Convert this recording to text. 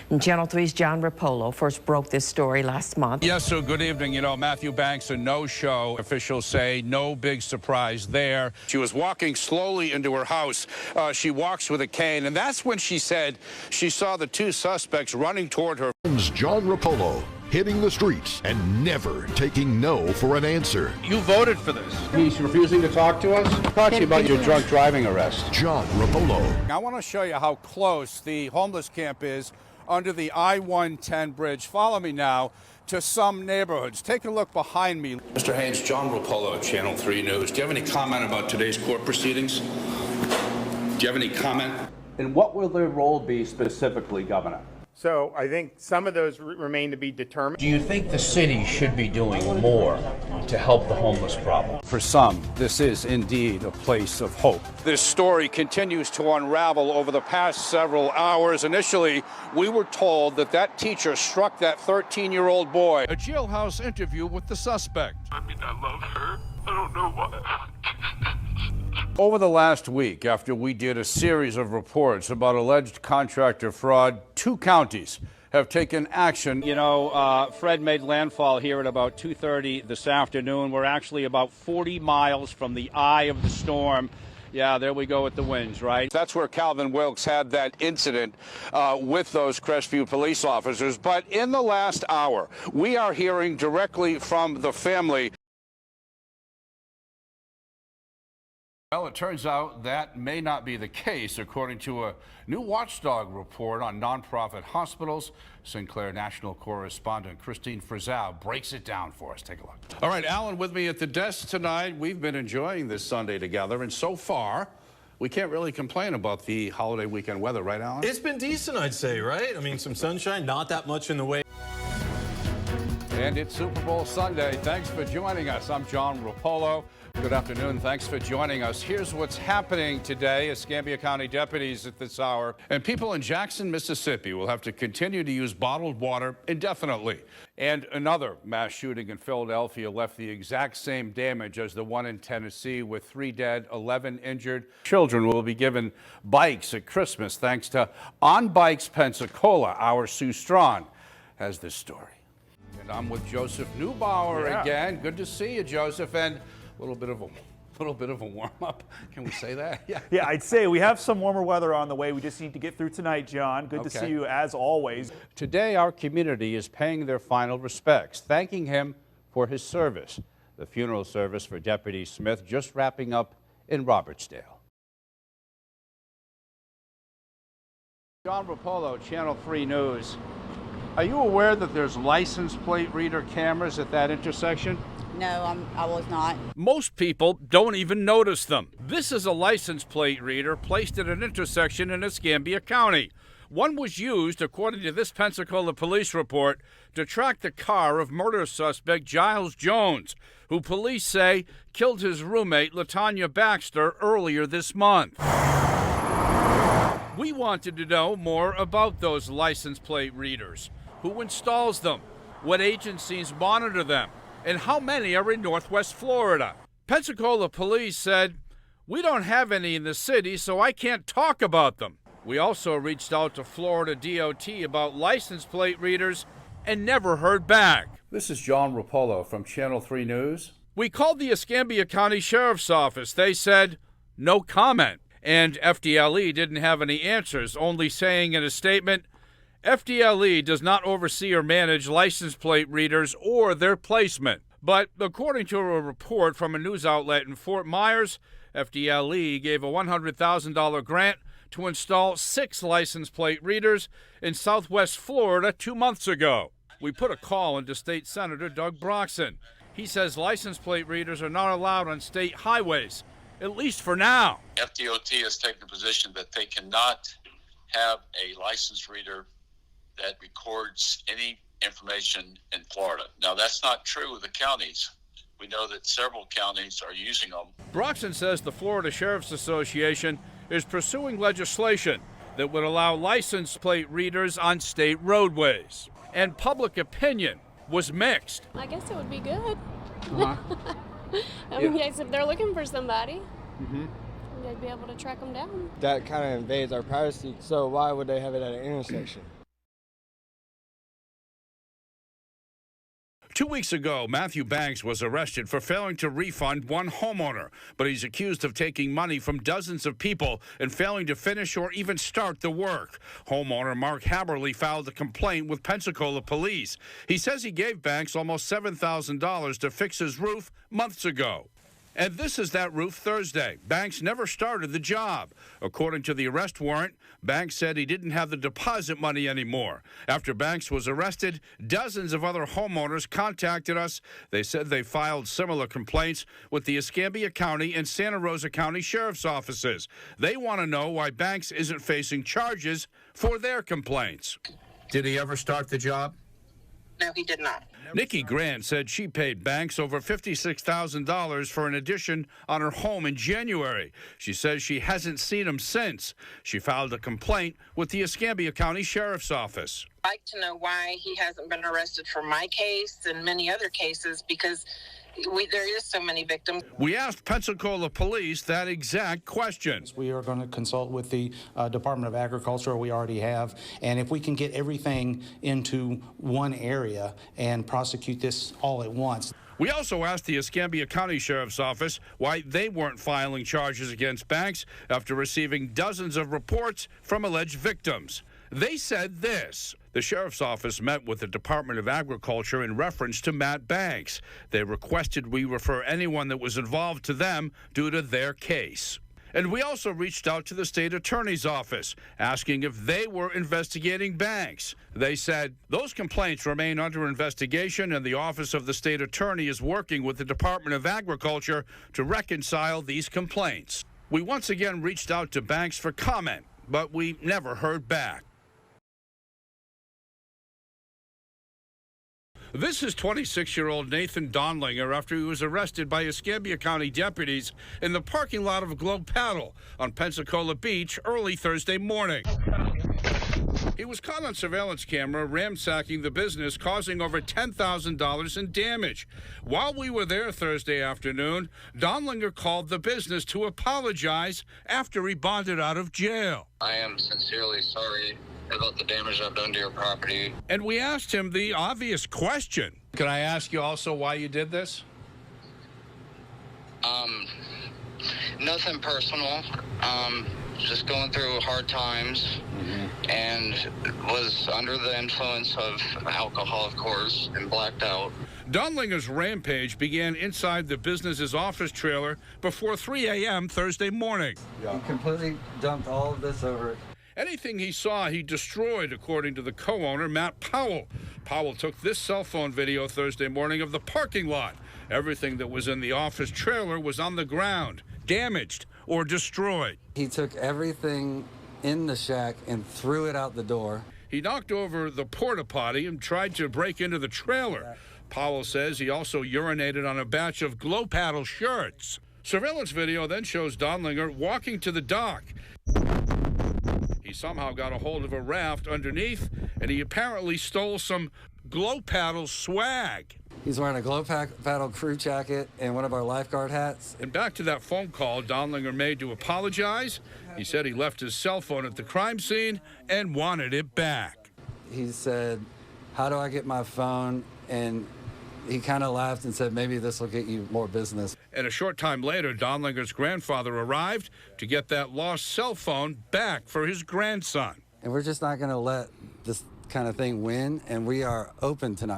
And Channel 3's John Rupolo first broke this story last month. Yes, so good evening. You know, Matthew Banks, a no-show. Officials say no big surprise there. She was walking slowly into her house. She walks with a cane, and that's when she said she saw the two suspects running toward her. John Rupolo, hitting the streets and never taking no for an answer. You voted for this. He's refusing to talk to us. Talk to you about your drunk driving arrest. John Rupolo. I want to show you how close the homeless camp is under the I-110 bridge. Follow me now to some neighborhoods. Take a look behind me. Mr. Haynes, John Rupolo, Channel 3 News. Do you have any comment about today's court proceedings? Do you have any comment? And what will their role be specifically, Governor? So I think some of those remain to be determined. Do you think the city should be doing more to help the homeless problem? For some, this is indeed a place of hope. This story continues to unravel over the past several hours. Initially, we were told that teacher struck that 13-year-old boy. A jailhouse interview with the suspect. I mean, I love her. I don't know why. Over the last week, after we did a series of reports about alleged contractor fraud, 2 counties have taken action. You know, Fred made landfall here at about 2:30 this afternoon. We're actually about 40 miles from the eye of the storm. Yeah, there we go with the winds, right? That's where Calvin Wilkes had that incident with those Crestview police officers. But in the last hour, we are hearing directly from the family. Well, it turns out that may not be the case, according to a new watchdog report on nonprofit hospitals. Sinclair National correspondent Christine Frizzell breaks it down for us. Take a look. All right, Alan, with me at the desk tonight. We've been enjoying this Sunday together, and so far, we can't really complain about the holiday weekend weather, right, Alan? It's been decent, I'd say, right? I mean, some sunshine, not that much in the way. And it's Super Bowl Sunday. Thanks for joining us. I'm John Rupolo. Good afternoon. Thanks for joining us. Here's what's happening today. Escambia County deputies at this hour and people in Jackson, Mississippi will have to continue to use bottled water indefinitely. And another mass shooting in Philadelphia left the exact same damage as the one in Tennessee, with 3 dead, 11 injured. Children will be given bikes at Christmas thanks to On Bikes Pensacola. Our Sue Strawn has this story. And I'm with Joseph Neubauer again. Good to see you, Joseph. And a little bit of a warm-up. Can we say that? Yeah, I'd say we have some warmer weather on the way. We just need to get through tonight, John. Good to see you as always. Today, our community is paying their final respects, thanking him for his service. The funeral service for Deputy Smith just wrapping up in Robertsdale. John Rupolo, Channel 3 News. Are you aware that there's license plate reader cameras at that intersection? No, I was not. Most people don't even notice them. This is a license plate reader placed at an intersection in Escambia County. One was used, according to this Pensacola police report, to track the car of murder suspect Giles Jones, who police say killed his roommate LaTanya Baxter earlier this month. We wanted to know more about those license plate readers. Who installs them? What agencies monitor them? And how many are in Northwest Florida? Pensacola police said, "We don't have any in the city, so I can't talk about them." We also reached out to Florida DOT about license plate readers and never heard back. This is John Rupolo from Channel 3 News. We called the Escambia County Sheriff's Office. They said, no comment. And FDLE didn't have any answers, only saying in a statement, FDLE does not oversee or manage license plate readers or their placement. But according to a report from a news outlet in Fort Myers, FDLE gave a $100,000 grant to install 6 license plate readers in Southwest Florida 2 months ago. We put a call into State Senator Doug Broxson. He says license plate readers are not allowed on state highways, at least for now. FDOT has taken the position that they cannot have a license reader that records any information in Florida. Now, that's not true with the counties. We know that several counties are using them. Broxson says the Florida Sheriff's Association is pursuing legislation that would allow license plate readers on state roadways. And public opinion was mixed. I guess it would be good. I mean, yes, if they're looking for somebody, they'd be able to track them down. That kind of invades our privacy, so why would they have it at an intersection? 2 weeks ago, Matthew Banks was arrested for failing to refund one homeowner, but he's accused of taking money from dozens of people and failing to finish or even start the work. Homeowner Mark Haberly filed a complaint with Pensacola police. He says he gave Banks almost $7,000 to fix his roof months ago. And this is that roof Thursday. Banks never started the job. According to the arrest warrant, Banks said he didn't have the deposit money anymore. After Banks was arrested, dozens of other homeowners contacted us. They said they filed similar complaints with the Escambia County and Santa Rosa County Sheriff's offices. They want to know why Banks isn't facing charges for their complaints. Did he ever start the job? No, he did not. Nikki Grant said she paid Banks over $56,000 for an addition on her home in January. She says she hasn't seen him since. She filed a complaint with the Escambia County Sheriff's Office. I'd like to know why he hasn't been arrested for my case and many other cases, because there is so many victims. We asked Pensacola police that exact question. We are going to consult with the Department of Agriculture. We already have. And if we can get everything into one area and prosecute this all at once. We also asked the Escambia County Sheriff's Office why they weren't filing charges against Banks after receiving dozens of reports from alleged victims. They said this. The Sheriff's Office met with the Department of Agriculture in reference to Matt Banks. They requested we refer anyone that was involved to them due to their case. And we also reached out to the state attorney's office, asking if they were investigating Banks. They said those complaints remain under investigation, and the office of the state attorney is working with the Department of Agriculture to reconcile these complaints. We once again reached out to Banks for comment, but we never heard back. This is 26-year-old Nathan Donlinger after he was arrested by Escambia County deputies in the parking lot of Globe Paddle on Pensacola Beach early Thursday morning. He was caught on surveillance camera ransacking the business, causing over $10,000 in damage. While we were there Thursday afternoon, Donlinger called the business to apologize after he bonded out of jail. I am sincerely sorry about the damage I've done to your property. And we asked him the obvious question. Can I ask you also why you did this? Nothing personal. Just going through hard times and was under the influence of alcohol, of course, and blacked out. Donlinger's rampage began inside the business's office trailer before 3 a.m. Thursday morning. He completely dumped all of this over it. Anything he saw, he destroyed, according to the co-owner, Matt Powell. Powell took this cell phone video Thursday morning of the parking lot. Everything that was in the office trailer was on the ground, damaged or destroyed. He took everything in the shack and threw it out the door. He knocked over the porta potty and tried to break into the trailer. Powell says he also urinated on a batch of Glow Paddle shirts. Surveillance video then shows Donlinger walking to the dock. He somehow got a hold of a raft underneath, and he apparently stole some Glow Paddle swag. He's wearing a Glow Paddle crew jacket and one of our lifeguard hats. And back to that phone call Donlinger made to apologize. He said he left his cell phone at the crime scene and wanted it back. He said, "How do I get my phone?" And he kind of laughed and said, "Maybe this will get you more business." And a short time later, Donlinger's grandfather arrived to get that lost cell phone back for his grandson. And we're just not going to let this kind of thing win, and we are open tonight.